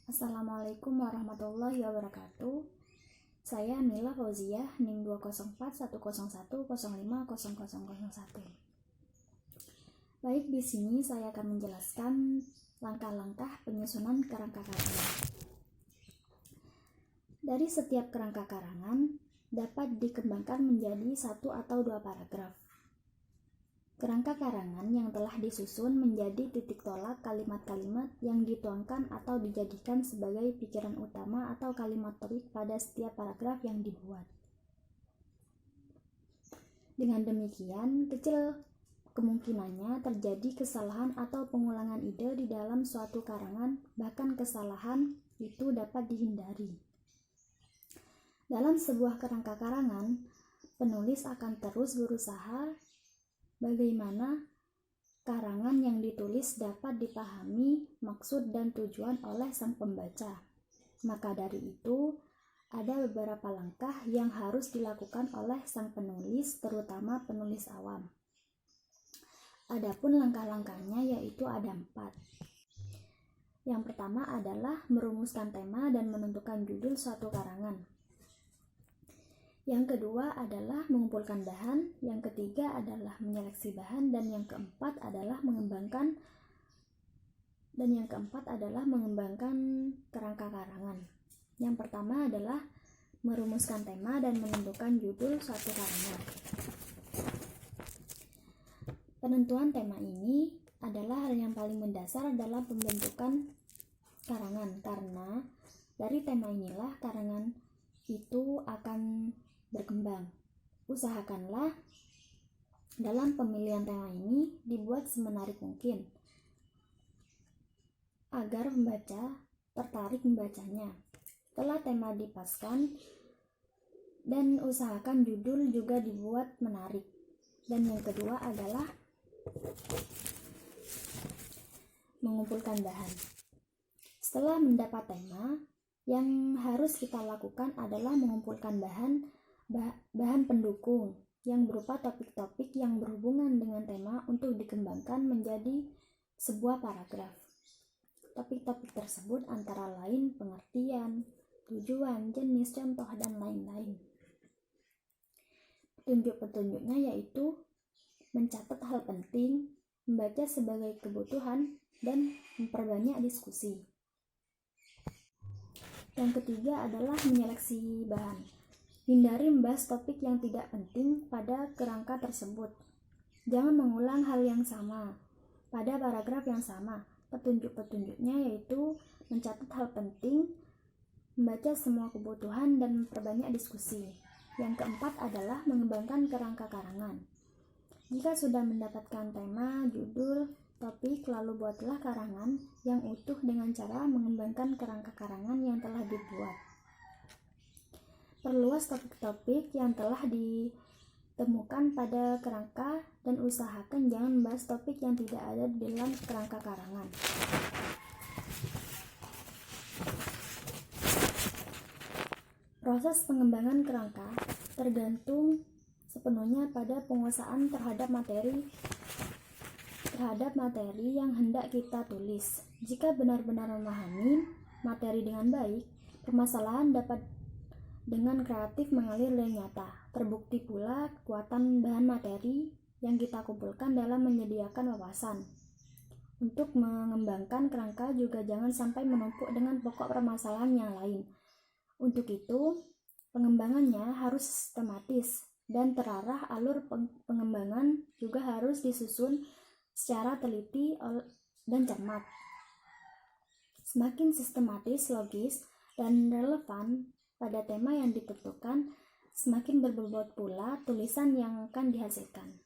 Assalamualaikum warahmatullahi wabarakatuh. Saya Mila Fauziah, NIM 2041010500001. Baik, di sini saya akan menjelaskan langkah-langkah penyusunan kerangka karangan. Dari setiap kerangka karangan dapat dikembangkan menjadi 1 atau 2 paragraf. Kerangka karangan yang telah disusun menjadi titik tolak kalimat-kalimat yang dituangkan atau dijadikan sebagai pikiran utama atau kalimat topik pada setiap paragraf yang dibuat. Dengan demikian, kecil kemungkinannya terjadi kesalahan atau pengulangan ide di dalam suatu karangan, bahkan kesalahan itu dapat dihindari. Dalam sebuah kerangka karangan, penulis akan terus berusaha bagaimana karangan yang ditulis dapat dipahami maksud dan tujuan oleh sang pembaca. Maka dari itu, ada beberapa langkah yang harus dilakukan oleh sang penulis, terutama penulis awam. Adapun langkah-langkahnya yaitu ada 4. Yang pertama adalah merumuskan tema dan menentukan judul suatu karangan. Yang kedua adalah mengumpulkan bahan, yang ketiga adalah menyeleksi bahan, dan yang keempat adalah mengembangkan kerangka karangan. Yang pertama adalah merumuskan tema dan menentukan judul suatu karangan. Penentuan tema ini adalah hal yang paling mendasar dalam pembentukan karangan, karena dari tema inilah karangan itu akan berkembang. Usahakanlah dalam pemilihan tema ini dibuat semenarik mungkin agar pembaca tertarik membacanya. Setelah tema dipaskan, dan usahakan judul juga dibuat menarik. Dan yang kedua adalah mengumpulkan bahan. Setelah mendapat tema, yang harus kita lakukan adalah mengumpulkan bahan pendukung yang berupa topik-topik yang berhubungan dengan tema untuk dikembangkan menjadi sebuah paragraf. Topik-topik tersebut antara lain pengertian, tujuan, jenis, contoh, dan lain-lain. Petunjuk-petunjuknya yaitu mencatat hal penting, membaca sebagai kebutuhan, dan memperbanyak diskusi. Yang ketiga adalah menyeleksi bahan. Hindari membahas topik yang tidak penting pada kerangka tersebut. Jangan mengulang hal yang sama pada paragraf yang sama. Petunjuk-petunjuknya yaitu mencatat hal penting, membaca semua kebutuhan, dan memperbanyak diskusi. Yang keempat adalah mengembangkan kerangka karangan. Jika sudah mendapatkan tema, judul, topik, lalu buatlah karangan yang utuh dengan cara mengembangkan kerangka karangan yang telah dibuat. Perluas topik-topik yang telah ditemukan pada kerangka dan usahakan jangan membahas topik yang tidak ada di dalam kerangka karangan. Proses pengembangan kerangka tergantung sepenuhnya pada penguasaan terhadap materi yang hendak kita tulis. Jika benar-benar memahami materi dengan baik, permasalahan dapat dengan kreatif mengalir dan nyata. Terbukti pula kekuatan bahan materi yang kita kumpulkan dalam menyediakan wawasan. Untuk mengembangkan kerangka juga jangan sampai menumpuk dengan pokok permasalahan yang lain. Untuk itu, pengembangannya harus sistematis dan terarah. Alur pengembangan juga harus disusun secara teliti dan cermat. Semakin sistematis, logis, dan relevan pada tema yang ditentukan, semakin berbobot pula tulisan yang akan dihasilkan.